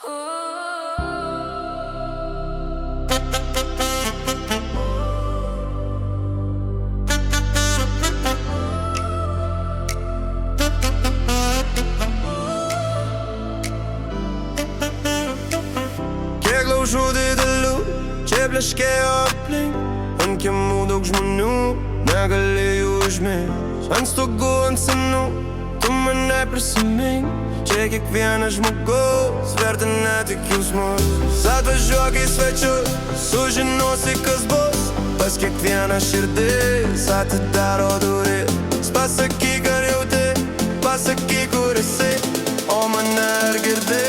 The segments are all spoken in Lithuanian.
Kiek laužų didelių, čia pleškėjo aplink, ant kiemų daug žmonių, negalėjau užmigt. Ant stogų, ant senų, tu mane prisimink. Čia kiekvienas žmogus vertina tik jausmus. Atvažiuok į svečius, sužinosi kas bus. Pas kiekvieną širdis atidaro duris. Pasakyk ar jauti, pasakyk kur esi, o mane ar girdi.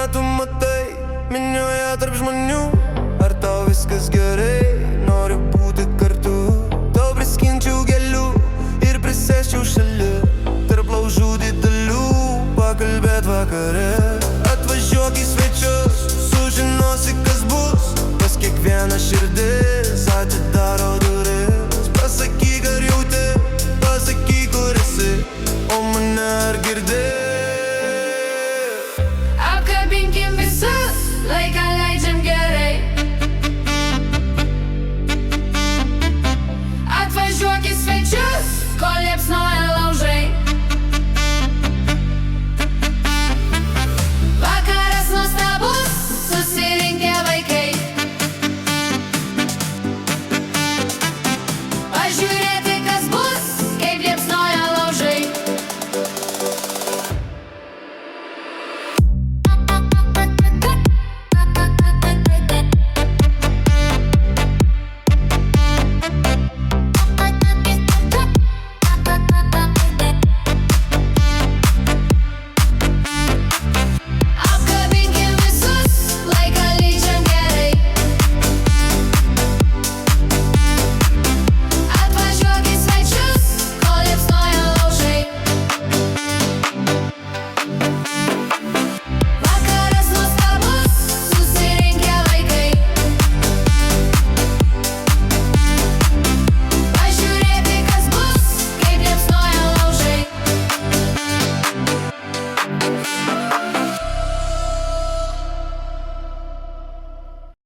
Tu matai minioje tarp žmonių, ar tau viskas gerai, nori būti kartu. Tau priskinčiau gėlių ir prisėsčiau šalia, tarp laužų didelių, pakalbėt vakare. Atvažiuok į svečius, sužinosi kas bus. Pas kiekvieną širdis atidaro duris. Pasakyk ar jauti, pasakyk kur esi, o mane ar